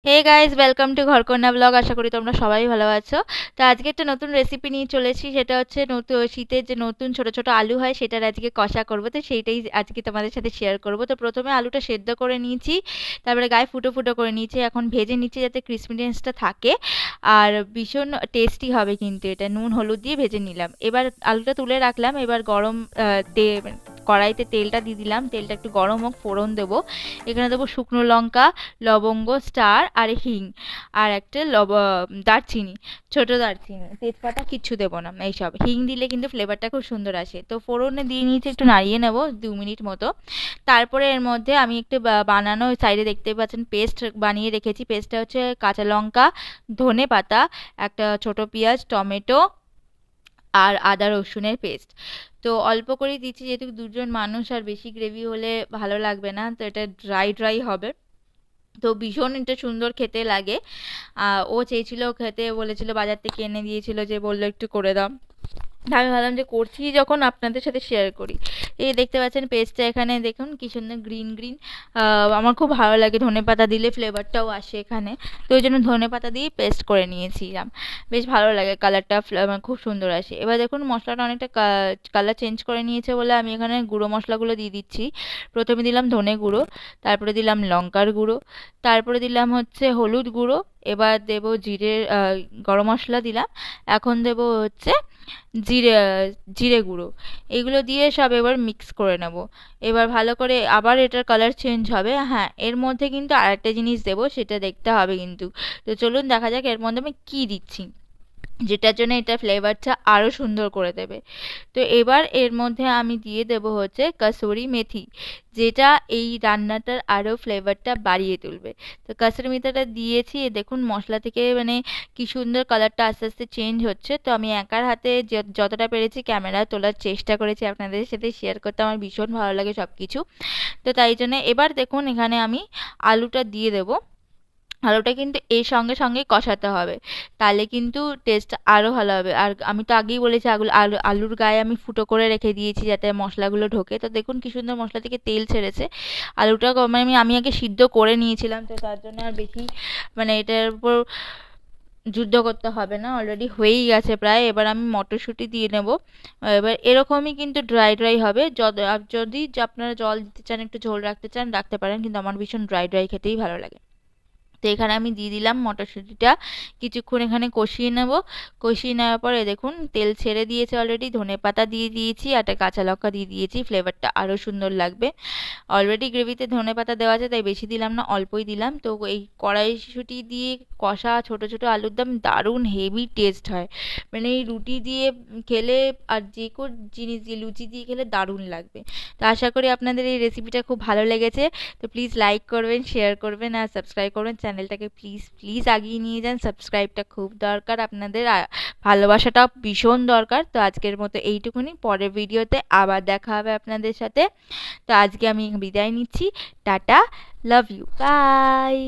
Hey guys, welcome to Ghorkonna blog. আশা করি তোমরা সবাই ভালো আছো। তো আজকে একটা নতুন রেসিপি নিয়ে চলেছি, সেটা হচ্ছে নতুন শীতের যে নতুন ছোট ছোট আলু হয় সেটার আজকে কষা করব। তো সেইটাই আজকে তোমাদের সাথে শেয়ার করব। তো প্রথমে আলুটা সেদ্ধ করে নিয়েছি, তারপরে গায়ে ফুটো ফুটো করে নিয়েছি, এখন ভেজে নিচ্ছি যাতে ক্রিসপিনেসটা থাকে। আর ভীষণ টেস্টি হবে কিন্তু এটা, নুন হলুদ দিয়ে ভেজে নিলাম। এবার আলুটা তুলে রাখলাম, এবার গরম কড়াইতে তেলটা দিয়ে দিলাম, তেলটা একটু গরম হোক, ফোড়ন দেবো। এখানে দেবো শুকনো লঙ্কা, লবঙ্গ, স্টার আর হিং, আর একটা দারচিনি, ছোট দারচিনি, তেজপাতা কিচ্ছু দেবো না। এইসব হিং দিলে কিন্তু ফ্লেভারটা খুব সুন্দর আসে। তো ফোড়নে দিয়ে নিয়েছি, একটু নাড়িয়ে নেব 2 মিনিট মতো। তারপরে এর মধ্যে আমি একটু বানানো সাইডে দেখতে পাচ্ছেন পেস্ট বানিয়ে রেখেছি। পেস্টটা হচ্ছে কাঁচা লঙ্কা, ধনে পাতা, একটা ছোট পেঁয়াজ, টমেটো আর আদা রসুনের পেস্ট। তো অল্প করে দিচ্ছি যেহেতু দুজন মানুষ, আর বেশি গ্রেভি হলে ভালো লাগবে না, তো এটা ড্রাই ড্রাই হবে। তো ভীষণ এটা সুন্দর খেতে লাগে। ও চেয়েছিল খেতে, বলেছিল, বাজার থেকে এনে দিয়েছিল, যে বললো একটু করে দাও। আমি ভাবলাম যে করছি যখন আপনাদের সাথে শেয়ার করি। এই দেখতে পাচ্ছেন পেস্টটা, এখানে দেখুন কি সুন্দর গ্রিন গ্রিন। আমার খুব ভালো লাগে ধনেপাতা দিলে, ফ্লেভারটাও আসে এখানে। তো ওই জন্য ধনেপাতা দিয়ে পেস্ট করে নিয়েছিলাম। বেশ ভালো লাগে, কালারটা খুব সুন্দর আসে। এবার দেখুন মশলাটা অনেকটা কালার চেঞ্জ করে নিয়েছে বলে আমি এখানে গুঁড়ো মশলাগুলো দিয়ে দিচ্ছি। প্রথমে দিলাম ধনে গুঁড়ো, তারপরে দিলাম লঙ্কার গুঁড়ো, তারপরে দিলাম হচ্ছে হলুদ গুঁড়ো। এবার দেবো জিরে, গরম মশলা দিলাম। এখন দেবো হচ্ছে জিরে জিরে গুঁড়ো। এগুলো দিয়ে সব এবার মিক্স করে নেব। এবার ভালো করে আবার এটার কালার চেঞ্জ হবে। হ্যাঁ, এর মধ্যে কিন্তু আরেকটা জিনিস দেবো, সেটা দেখতে হবে কিন্তু। তো চলুন দেখা যাক এর মধ্যে আমি কী দিচ্ছি, যেটার জন্য এটা ফ্লেভারটা আরও সুন্দর করে দেবে। তো এবার এর মধ্যে আমি দিয়ে দেবো হচ্ছে কাসুরি মেথি, যেটা এই রান্নাটার আরও ফ্লেভারটা বাড়িয়ে তুলবে। তো কাসুরি মেথিটা দিয়েছি, দেখুন মশলা থেকে মানে কি সুন্দর কালারটা আস্তে আস্তে চেঞ্জ হচ্ছে। তো আমি একার হাতে যতটা পেরেছি ক্যামেরা তোলার চেষ্টা করেছি, আপনাদের সাথে শেয়ার করতে আমার ভীষণ ভালো লাগে সব কিছু। তো তাই জন্য এবার দেখুন এখানে আমি আলুটা দিয়ে দেবো। আলুটা কিন্তু এর সঙ্গে সঙ্গেই কষাতে হবে, তাহলে কিন্তু টেস্ট আরও ভালো হবে। আর আমি তো আগেই বলেছি আলুর গায়ে আমি ফুটো করে রেখে দিয়েছি যাতে মশলাগুলো ঢোকে। তো দেখুন কি সুন্দর মশলা থেকে তেল ছেড়েছে। আলুটা মানে আমি আগে সিদ্ধ করে নিয়েছিলাম, তো তার জন্য আর বেশি মানে এটার উপর যুদ্ধ করতে হবে না, অলরেডি হয়েই গেছে প্রায়। এবার আমি মটরশুঁটি দিয়ে নেব। এবার এরকমই কিন্তু ড্রাই ড্রাই হবে। আর যদি আপনারা জল দিতে চান, একটু ঝোল রাখতে চান, রাখতে পারেন, কিন্তু আমার ভীষণ ড্রাই ড্রাই খেতেই ভালো লাগে। তো এখানে আমি দিয়ে দিলাম মটরশুঁটিটা, কিছুক্ষণ এখানে কষিয়ে নেব। কষিয়ে নেওয়ার পরে দেখুন তেল ছেড়ে দিয়েছে অলরেডি, ধনেপাতা দিয়ে দিয়েছি, আর একটা কাঁচা লঙ্কা দিয়ে দিয়েছি, ফ্লেভারটা আরও সুন্দর লাগবে। অলরেডি গ্রেভিতে ধনেপাতা দেওয়া আছে তাই বেশি দিলাম না, অল্পই দিলাম। তো এই কড়াইশুঁটি দিয়ে কষা ছোট ছোট আলুর দম দারুণ হেভি টেস্ট হয়। মানে এই রুটি দিয়ে খেলে, আর যে কোনো জিনিস দিয়ে, লুচি দিয়ে খেলে দারুণ লাগবে। তো আশা করি আপনাদের এই রেসিপিটা খুব ভালো লেগেছে। তো প্লিজ লাইক করবেন, শেয়ার করবেন আর সাবস্ক্রাইব করবেন চ্যানেলটাকে। প্লিজ প্লিজ আগিয়ে নিয়ে যান, সাবস্ক্রাইবটা খুব দরকার আপনাদের, ভালোবাসাটা ভীষণ দরকার। তো আজকের মতো এইটুকুনি, পরের ভিডিওতে আবার দেখা হবে আপনাদের সাথে। তো আজকে আমি বিদায় নিচ্ছি, টাটা, লাভ ইউ, বাই।